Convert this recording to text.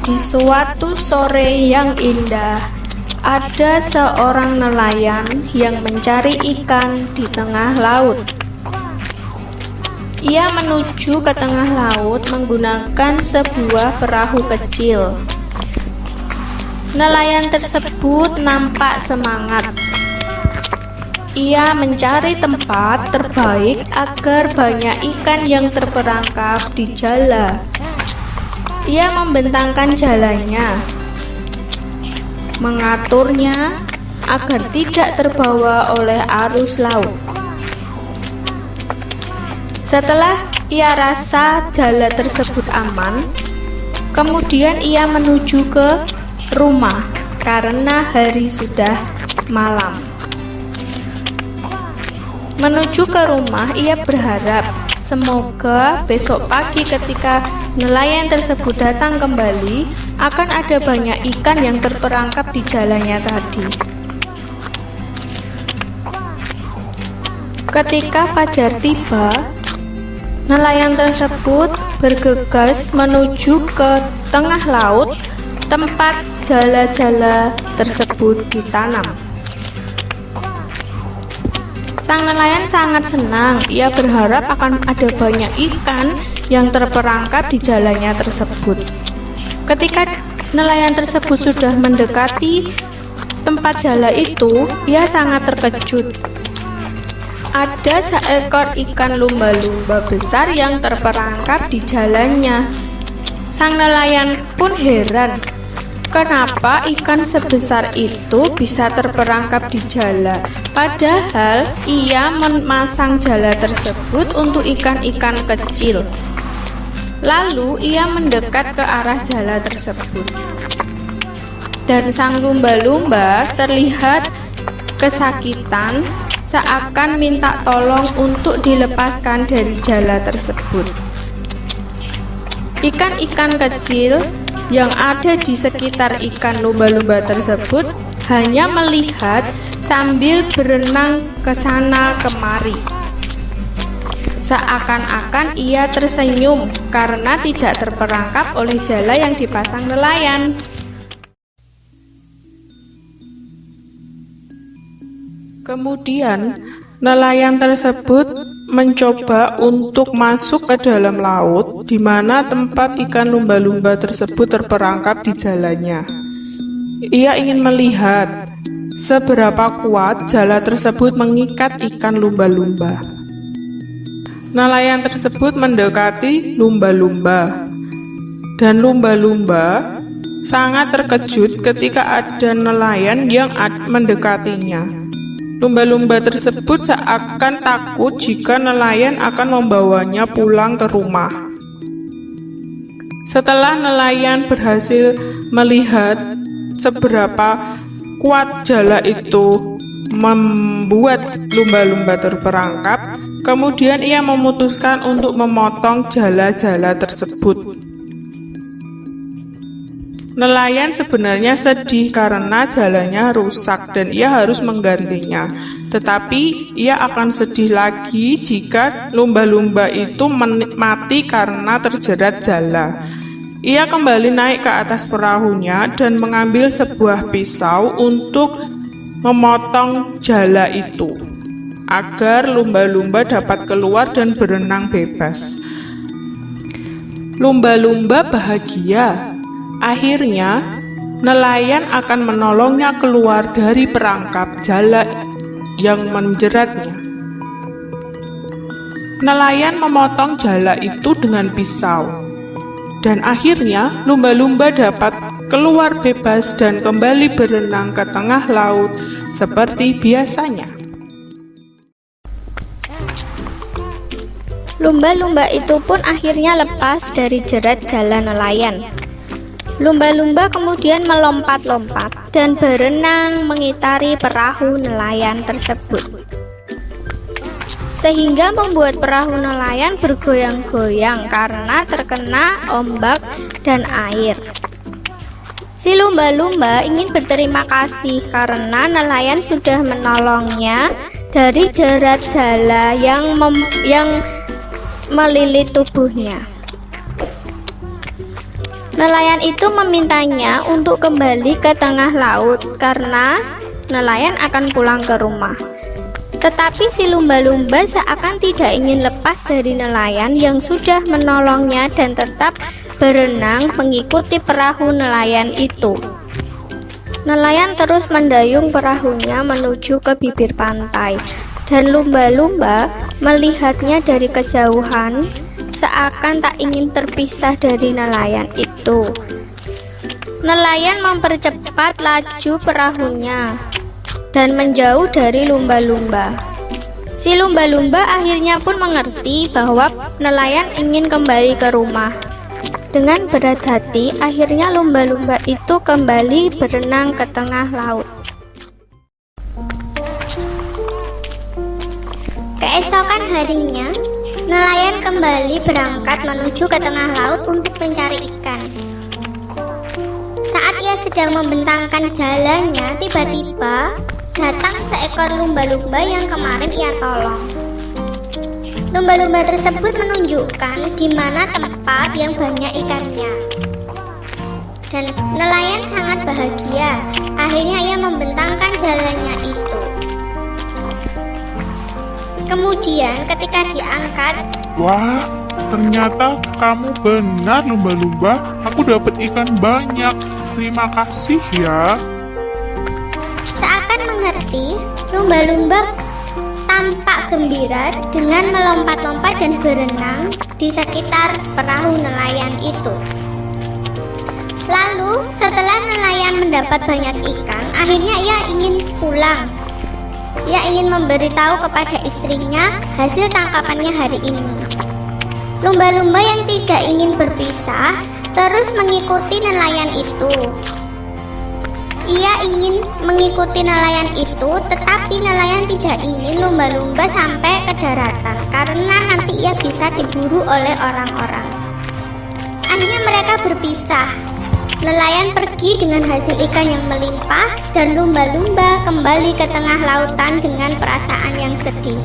Di suatu sore yang indah, ada seorang nelayan yang mencari ikan di tengah laut. Ia menuju ke tengah laut menggunakan sebuah perahu kecil. Nelayan tersebut nampak semangat. Ia mencari tempat terbaik agar banyak ikan yang terperangkap di jala. Ia membentangkan jalanya, mengaturnya agar tidak terbawa oleh arus laut. Setelah ia rasa jala tersebut aman, kemudian ia menuju ke rumah karena hari sudah malam. Menuju ke rumah, ia berharap semoga besok pagi ketika nelayan tersebut datang kembali, akan ada banyak ikan yang terperangkap di jalannya tadi. Ketika fajar tiba, nelayan tersebut bergegas menuju ke tengah laut tempat jala-jala tersebut ditanam. Sang nelayan sangat senang. Ia berharap akan ada banyak ikan yang terperangkap di jalannya tersebut. Ketika nelayan tersebut sudah mendekati tempat jala itu, ia sangat terkejut. Ada seekor ikan lumba-lumba besar yang terperangkap di jalannya. Sang nelayan pun heran, kenapa ikan sebesar itu bisa terperangkap di jala? Padahal ia memasang jala tersebut untuk ikan-ikan kecil. Lalu ia mendekat ke arah jala tersebut. Dan sang lumba-lumba terlihat kesakitan, seakan minta tolong untuk dilepaskan dari jala tersebut. Ikan-ikan kecil yang ada di sekitar ikan lumba-lumba tersebut hanya melihat sambil berenang ke sana kemari. Seakan-akan ia tersenyum karena tidak terperangkap oleh jala yang dipasang nelayan. Kemudian, nelayan tersebut mencoba untuk masuk ke dalam laut di mana tempat ikan lumba-lumba tersebut terperangkap di jalannya. Ia ingin melihat seberapa kuat jala tersebut mengikat ikan lumba-lumba. Nelayan tersebut mendekati lumba-lumba, dan lumba-lumba sangat terkejut ketika ada nelayan yang mendekatinya. Lumba-lumba tersebut seakan takut jika nelayan akan membawanya pulang ke rumah. Setelah nelayan berhasil melihat seberapa kuat jala itu membuat lumba-lumba terperangkap, kemudian ia memutuskan untuk memotong jala-jala tersebut. Nelayan sebenarnya sedih karena jalanya rusak dan ia harus menggantinya. Tetapi ia akan sedih lagi jika lumba-lumba itu mati karena terjerat jala. Ia kembali naik ke atas perahunya dan mengambil sebuah pisau untuk memotong jala itu, agar lumba-lumba dapat keluar dan berenang bebas. Lumba-lumba bahagia. Akhirnya, nelayan akan menolongnya keluar dari perangkap jala yang menjeratnya. Nelayan memotong jala itu dengan pisau, dan akhirnya lumba-lumba dapat keluar bebas dan kembali berenang ke tengah laut seperti biasanya. Lumba-lumba itu pun akhirnya lepas dari jerat jala nelayan. Lumba-lumba kemudian melompat-lompat dan berenang mengitari perahu nelayan tersebut, sehingga membuat perahu nelayan bergoyang-goyang karena terkena ombak dan air. Si lumba-lumba ingin berterima kasih karena nelayan sudah menolongnya dari jerat jala yang melilit tubuhnya. Nelayan itu memintanya untuk kembali ke tengah laut karena nelayan akan pulang ke rumah. Tetapi si lumba-lumba seakan tidak ingin lepas dari nelayan yang sudah menolongnya dan tetap berenang mengikuti perahu nelayan itu. Nelayan terus mendayung perahunya menuju ke bibir pantai, dan lumba-lumba melihatnya dari kejauhan, seakan tak ingin terpisah dari nelayan itu. Nelayan mempercepat laju perahunya dan menjauh dari lumba-lumba. Si lumba-lumba akhirnya pun mengerti bahwa nelayan ingin kembali ke rumah. Dengan berat hati, akhirnya lumba-lumba itu kembali berenang ke tengah laut. Keesokan harinya, nelayan kembali berangkat menuju ke tengah laut untuk mencari ikan. Saat ia sedang membentangkan jalannya, tiba-tiba datang seekor lumba-lumba yang kemarin ia tolong. Lumba-lumba tersebut menunjukkan di mana tempat yang banyak ikannya. Dan nelayan sangat bahagia. Akhirnya ia membentangkan jalannya itu. Kemudian ketika diangkat, Wah, ternyata kamu benar lumba-lumba. Aku dapat ikan banyak. Terima kasih ya. seakan mengerti, lumba-lumba tampak gembira dengan melompat-lompat dan berenang di sekitar perahu nelayan itu. Lalu setelah nelayan mendapat banyak ikan, akhirnya ia ingin pulang. Ia ingin memberitahu kepada istrinya hasil tangkapannya hari ini. Lumba-lumba yang tidak ingin berpisah terus mengikuti nelayan itu. Ia ingin mengikuti nelayan itu, tetapi nelayan tidak ingin lumba-lumba sampai ke daratan karena nanti ia bisa diburu oleh orang-orang. Akhirnya mereka berpisah. Nelayan pergi dengan hasil ikan yang melimpah dan lumba-lumba kembali ke tengah lautan dengan perasaan yang sedih.